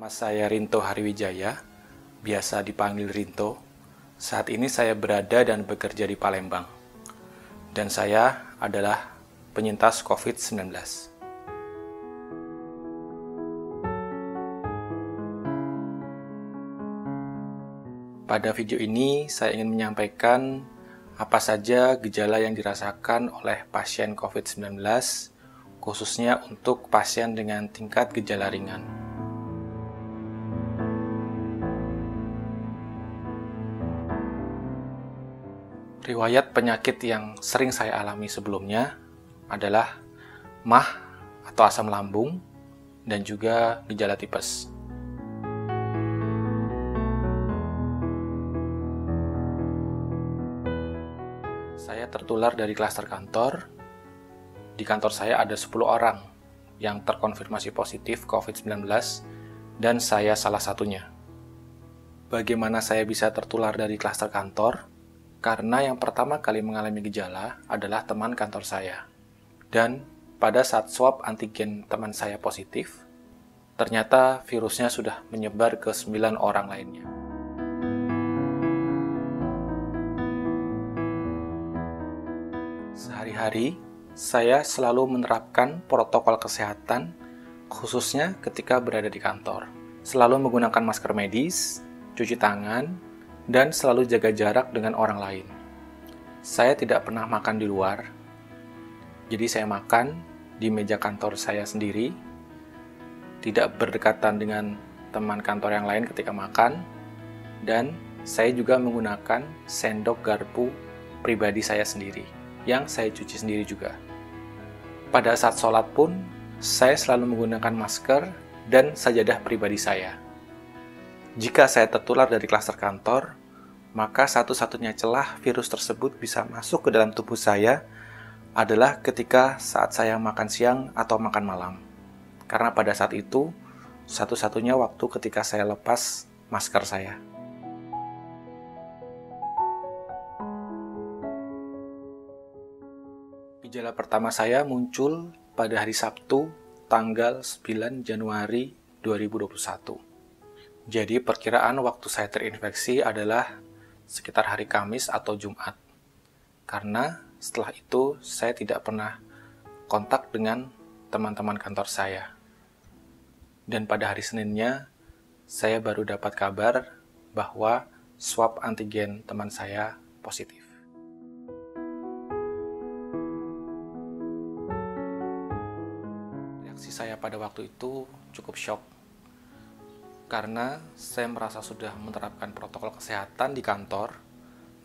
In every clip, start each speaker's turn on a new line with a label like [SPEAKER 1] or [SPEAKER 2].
[SPEAKER 1] Nama saya Rinto Hariwijaya, biasa dipanggil Rinto. Saat ini saya berada dan bekerja di Palembang. Dan saya adalah penyintas COVID-19. Pada video ini, saya ingin menyampaikan apa saja gejala yang dirasakan oleh pasien COVID-19, khususnya untuk pasien dengan tingkat gejala ringan. Riwayat penyakit yang sering saya alami sebelumnya adalah MAH atau asam lambung dan juga gejala tipes. Saya tertular dari klaster kantor. Di kantor saya ada 10 orang yang terkonfirmasi positif COVID-19 dan saya salah satunya. Bagaimana saya bisa tertular dari klaster kantor? Karena yang pertama kali mengalami gejala adalah teman kantor saya. Dan pada saat swab antigen teman saya positif, ternyata virusnya sudah menyebar ke 9 orang lainnya. Sehari-hari, saya selalu menerapkan protokol kesehatan, khususnya ketika berada di kantor. Selalu menggunakan masker medis, cuci tangan, dan selalu jaga jarak dengan orang lain. Saya tidak pernah makan di luar, jadi saya makan di meja kantor saya sendiri, tidak berdekatan dengan teman kantor yang lain ketika makan, dan saya juga menggunakan sendok garpu pribadi saya sendiri, yang saya cuci sendiri juga. Pada saat sholat pun, saya selalu menggunakan masker dan sajadah pribadi saya. Jika saya tertular dari klaster kantor, maka satu-satunya celah virus tersebut bisa masuk ke dalam tubuh saya adalah ketika saat saya makan siang atau makan malam. Karena pada saat itu, satu-satunya waktu ketika saya lepas masker saya. Gejala pertama saya muncul pada hari Sabtu, tanggal 9 Januari 2021. Jadi perkiraan waktu saya terinfeksi adalah sekitar hari Kamis atau Jumat. Karena setelah itu saya tidak pernah kontak dengan teman-teman kantor saya. Dan pada hari Seninnya, saya baru dapat kabar bahwa swab antigen teman saya positif. Reaksi saya pada waktu itu cukup syok. Karena saya merasa sudah menerapkan protokol kesehatan di kantor,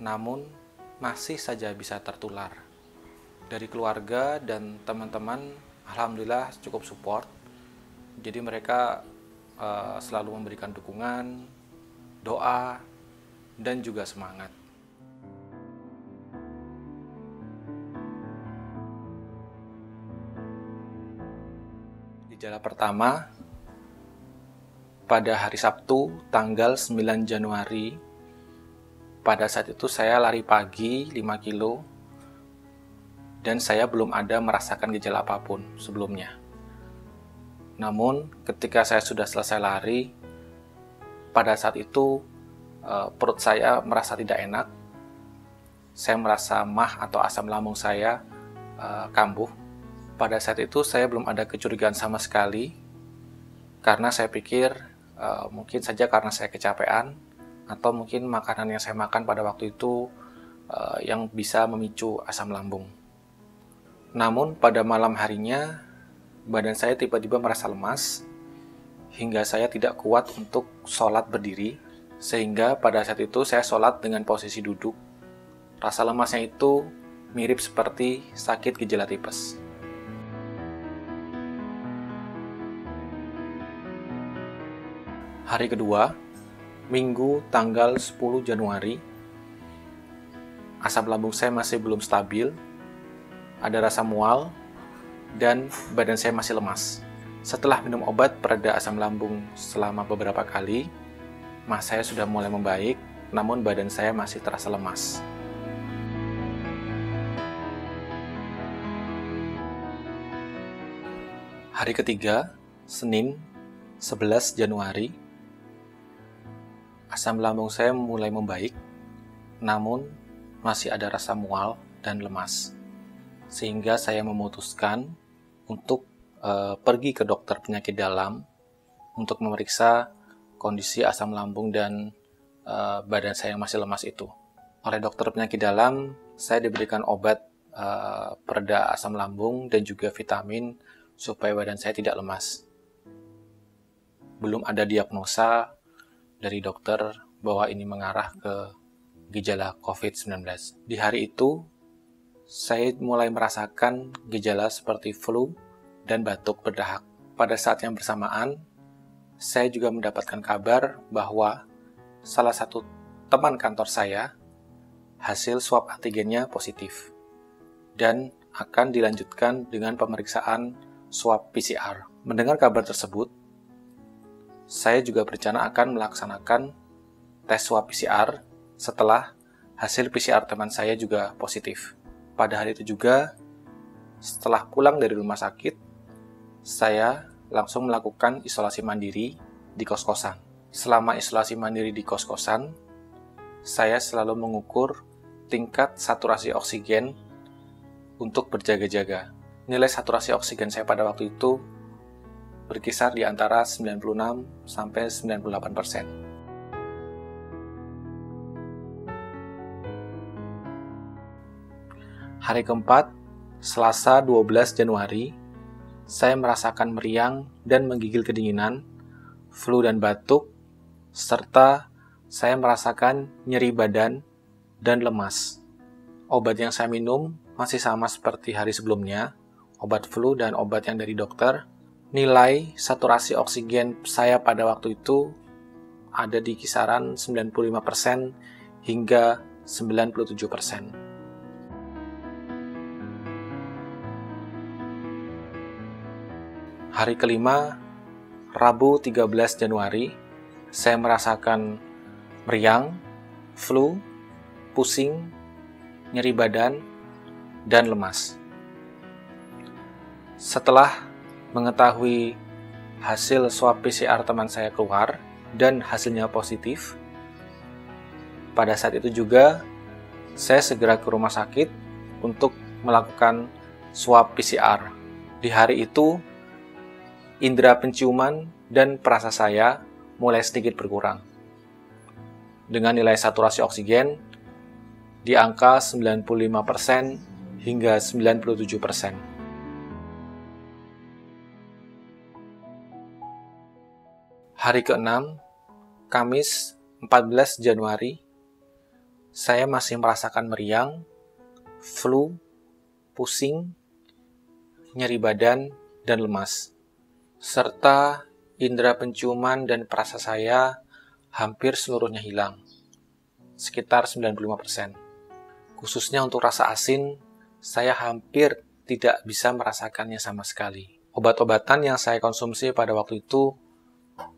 [SPEAKER 1] namun masih saja bisa tertular. Dari keluarga dan teman-teman, alhamdulillah cukup support. Jadi mereka selalu memberikan dukungan, doa, dan juga semangat. Gejala pertama, pada hari Sabtu, tanggal 9 Januari, pada saat itu saya lari pagi 5 kilo, dan saya belum ada merasakan gejala apapun sebelumnya. Namun, ketika saya sudah selesai lari, pada saat itu perut saya merasa tidak enak. Saya merasa MAH atau asam lambung saya kambuh. Pada saat itu saya belum ada kecurigaan sama sekali, karena saya pikir mungkin saja karena saya kecapean atau mungkin makanan yang saya makan pada waktu itu yang bisa memicu asam lambung. Namun pada malam harinya badan saya tiba-tiba merasa lemas hingga saya tidak kuat untuk sholat berdiri, sehingga pada saat itu saya sholat dengan posisi duduk. Rasa lemasnya itu mirip seperti sakit gejala tipes. Hari kedua, Minggu tanggal 10 Januari, asam lambung saya masih belum stabil, ada rasa mual, dan badan saya masih lemas. Setelah minum obat pereda asam lambung selama beberapa kali, MAH saya sudah mulai membaik, namun badan saya masih terasa lemas. Hari ketiga, Senin, 11 Januari, asam lambung saya mulai membaik, namun masih ada rasa mual dan lemas. Sehingga saya memutuskan untuk pergi ke dokter penyakit dalam untuk memeriksa kondisi asam lambung dan badan saya yang masih lemas itu. Oleh dokter penyakit dalam, saya diberikan obat pereda asam lambung dan juga vitamin supaya badan saya tidak lemas. Belum ada diagnosa dari dokter bahwa ini mengarah ke gejala COVID-19. Di hari itu, saya mulai merasakan gejala seperti flu dan batuk berdahak. Pada saat yang bersamaan, saya juga mendapatkan kabar bahwa salah satu teman kantor saya hasil swab antigennya positif dan akan dilanjutkan dengan pemeriksaan swab PCR. Mendengar kabar tersebut, saya juga berencana akan melaksanakan tes swab PCR setelah hasil PCR teman saya juga positif. Pada hari itu juga, setelah pulang dari rumah sakit, saya langsung melakukan isolasi mandiri di kos-kosan. Selama isolasi mandiri di kos-kosan, saya selalu mengukur tingkat saturasi oksigen untuk berjaga-jaga. Nilai saturasi oksigen saya pada waktu itu berkisar di antara 96 sampai 98%. Hari keempat, Selasa 12 Januari, saya merasakan meriang dan menggigil kedinginan, flu dan batuk, serta saya merasakan nyeri badan dan lemas. Obat yang saya minum masih sama seperti hari sebelumnya, obat flu dan obat yang dari dokter. Nilai saturasi oksigen saya pada waktu itu ada di kisaran 95% hingga 97%. Hari kelima, Rabu 13 Januari, saya merasakan meriang, flu, pusing, nyeri badan, dan lemas. Setelah mengetahui hasil swab PCR teman saya keluar dan hasilnya positif, pada saat itu juga saya segera ke rumah sakit untuk melakukan swab PCR. Di hari itu, indera penciuman dan perasa saya mulai sedikit berkurang, dengan nilai saturasi oksigen di angka 95% hingga 97%. Hari ke-6, Kamis 14 Januari, saya masih merasakan meriang, flu, pusing, nyeri badan, dan lemas. Serta indera penciuman dan perasa saya hampir seluruhnya hilang, sekitar 95%. Khususnya untuk rasa asin, saya hampir tidak bisa merasakannya sama sekali. Obat-obatan yang saya konsumsi pada waktu itu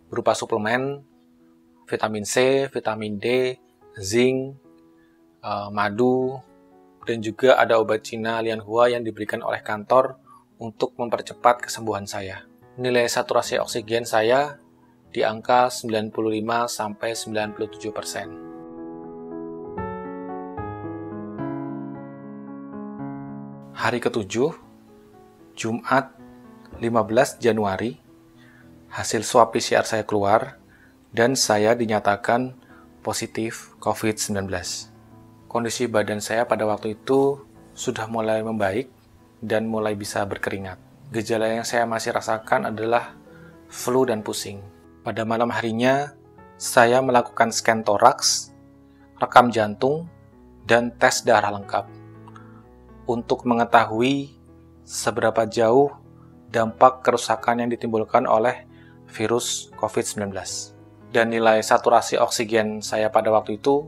[SPEAKER 1] berupa suplemen, vitamin C, vitamin D, zinc, madu, dan juga ada obat Cina Lianhua yang diberikan oleh kantor untuk mempercepat kesembuhan saya. Nilai saturasi oksigen saya di angka 95-97%. Hari ke-7, Jumat 15 Januari, hasil swab PCR saya keluar dan saya dinyatakan positif COVID-19. Kondisi badan saya pada waktu itu sudah mulai membaik dan mulai bisa berkeringat. Gejala yang saya masih rasakan adalah flu dan pusing. Pada malam harinya, saya melakukan scan toraks, rekam jantung, dan tes darah lengkap untuk mengetahui seberapa jauh dampak kerusakan yang ditimbulkan oleh virus COVID-19. Dan nilai saturasi oksigen saya pada waktu itu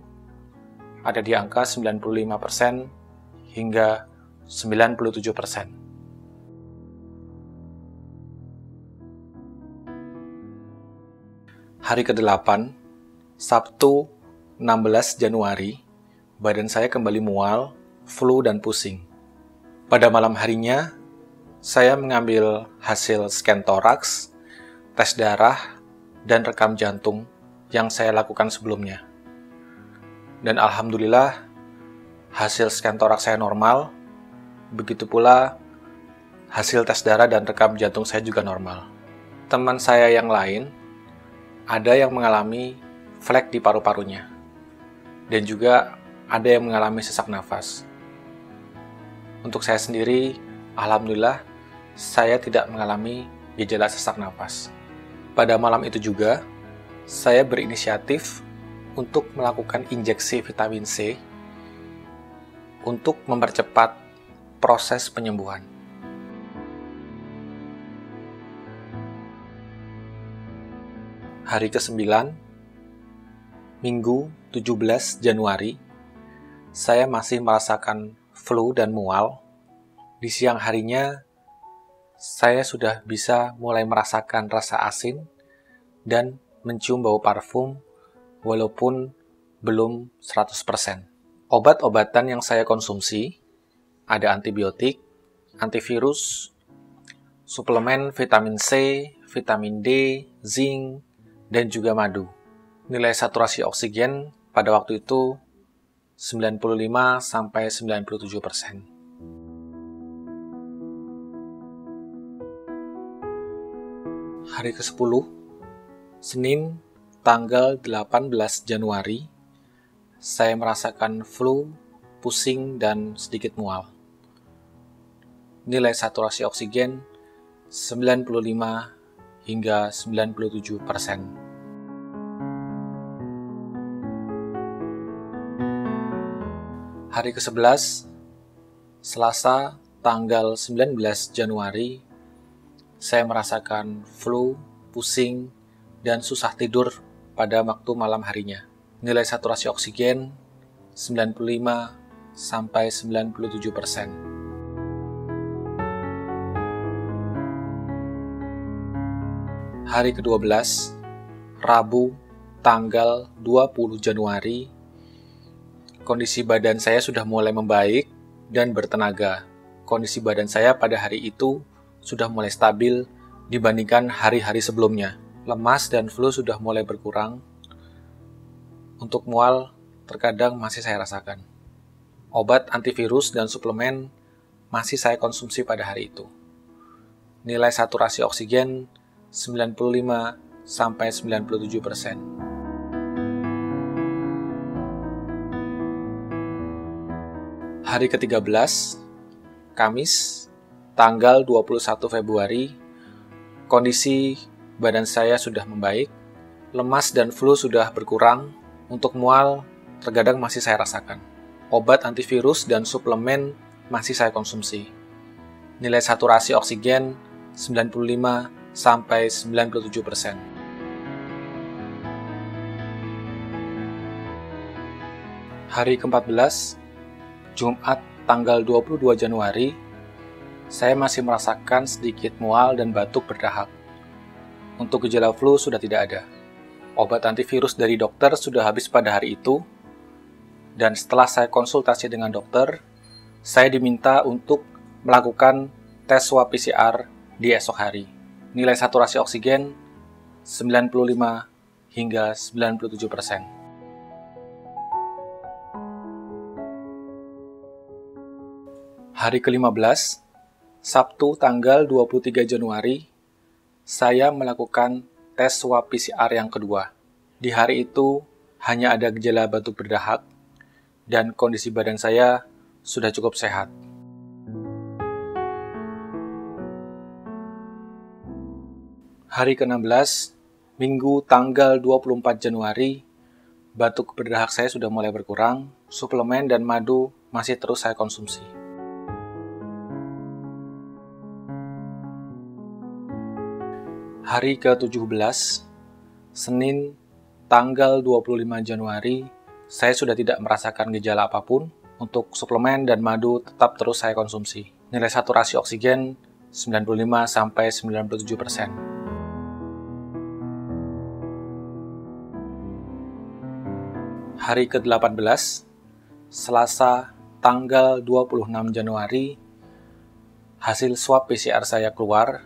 [SPEAKER 1] ada di angka 95% hingga 97%. Hari ke-8, Sabtu 16 Januari, badan saya kembali mual, flu, dan pusing. Pada malam harinya, saya mengambil hasil scan toraks, tes darah, dan rekam jantung yang saya lakukan sebelumnya. Dan alhamdulillah, hasil scan toraks saya normal, begitu pula hasil tes darah dan rekam jantung saya juga normal. Teman saya yang lain, ada yang mengalami flek di paru-parunya, dan juga ada yang mengalami sesak nafas. Untuk saya sendiri, alhamdulillah, saya tidak mengalami gejala sesak nafas. Pada malam itu juga, saya berinisiatif untuk melakukan injeksi vitamin C untuk mempercepat proses penyembuhan. Hari ke-9, Minggu 17 Januari, saya masih merasakan flu dan mual. Di siang harinya, saya sudah bisa mulai merasakan rasa asin dan mencium bau parfum walaupun belum 100%. Obat-obatan yang saya konsumsi ada antibiotik, antivirus, suplemen vitamin C, vitamin D, zinc, dan juga madu. Nilai saturasi oksigen pada waktu itu 95-97%. Hari ke-10, Senin, tanggal 18 Januari, saya merasakan flu, pusing, dan sedikit mual. Nilai saturasi oksigen 95 hingga 97%. Hari ke-11, Selasa, tanggal 19 Januari, saya merasakan flu, pusing, dan susah tidur pada waktu malam harinya. Nilai saturasi oksigen 95-97%. Hari ke-12, Rabu, tanggal 20 Januari, kondisi badan saya sudah mulai membaik dan bertenaga. Kondisi badan saya pada hari itu sudah mulai stabil dibandingkan hari-hari sebelumnya. Lemas dan flu sudah mulai berkurang. Untuk mual, terkadang masih saya rasakan. Obat antivirus dan suplemen masih saya konsumsi pada hari itu. Nilai saturasi oksigen 95-97%. Hari ke-13, Kamis, tanggal 21 Februari, kondisi badan saya sudah membaik, lemas dan flu sudah berkurang, untuk mual terkadang masih saya rasakan. Obat antivirus dan suplemen masih saya konsumsi. Nilai saturasi oksigen 95-97%. Hari ke-14, Jumat, tanggal 22 Januari, saya masih merasakan sedikit mual dan batuk berdahak. Untuk gejala flu sudah tidak ada. Obat antivirus dari dokter sudah habis pada hari itu, dan setelah saya konsultasi dengan dokter, saya diminta untuk melakukan tes swab PCR di esok hari. Nilai saturasi oksigen 95 hingga 97%. Hari ke-15, Sabtu tanggal 23 Januari, saya melakukan tes swab PCR yang kedua. Di hari itu, hanya ada gejala batuk berdahak, dan kondisi badan saya sudah cukup sehat. Hari ke-16, Minggu tanggal 24 Januari, batuk berdahak saya sudah mulai berkurang, suplemen dan madu masih terus saya konsumsi. Hari ke-17, Senin, tanggal 25 Januari, saya sudah tidak merasakan gejala apapun. Untuk suplemen dan madu tetap terus saya konsumsi. Nilai saturasi oksigen 95-97%. Hari ke-18, Selasa, tanggal 26 Januari, hasil swab PCR saya keluar,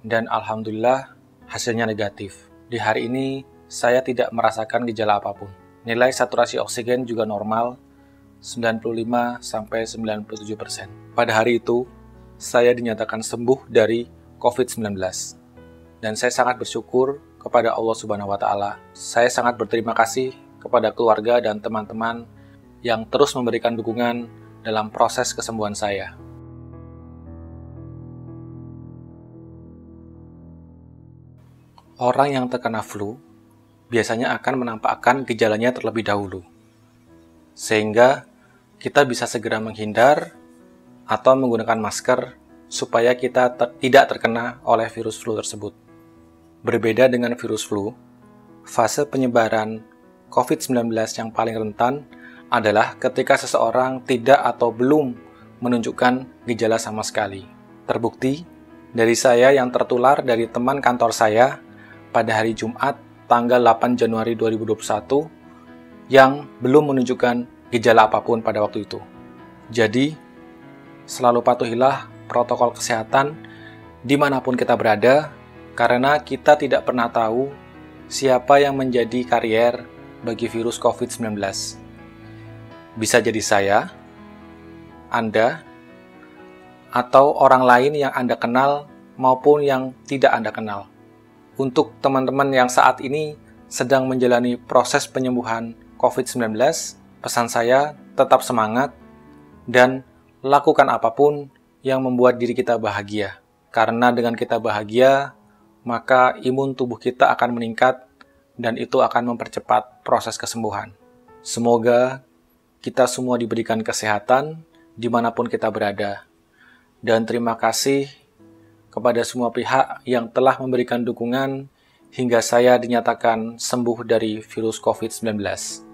[SPEAKER 1] dan alhamdulillah hasilnya negatif. Di hari ini, saya tidak merasakan gejala apapun. Nilai saturasi oksigen juga normal, 95-97%. Pada hari itu, saya dinyatakan sembuh dari COVID-19. Dan saya sangat bersyukur kepada Allah Subhanahu wa Ta'ala. Saya sangat berterima kasih kepada keluarga dan teman-teman yang terus memberikan dukungan dalam proses kesembuhan saya. Orang yang terkena flu biasanya akan menampakkan gejalanya terlebih dahulu, sehingga kita bisa segera menghindar atau menggunakan masker supaya kita tidak terkena oleh virus flu tersebut. Berbeda dengan virus flu, fase penyebaran COVID-19 yang paling rentan adalah ketika seseorang tidak atau belum menunjukkan gejala sama sekali. Terbukti dari saya yang tertular dari teman kantor saya pada hari Jumat tanggal 8 Januari 2021 yang belum menunjukkan gejala apapun pada waktu itu. Jadi, selalu patuhilah protokol kesehatan dimanapun kita berada, karena kita tidak pernah tahu siapa yang menjadi karier bagi virus COVID-19. Bisa jadi saya, Anda, atau orang lain yang Anda kenal maupun yang tidak Anda kenal. Untuk teman-teman yang saat ini sedang menjalani proses penyembuhan COVID-19, pesan saya tetap semangat dan lakukan apapun yang membuat diri kita bahagia. Karena dengan kita bahagia, maka imun tubuh kita akan meningkat dan itu akan mempercepat proses kesembuhan. Semoga kita semua diberikan kesehatan dimanapun kita berada. Dan terima kasih kepada semua pihak yang telah memberikan dukungan hingga saya dinyatakan sembuh dari virus COVID-19.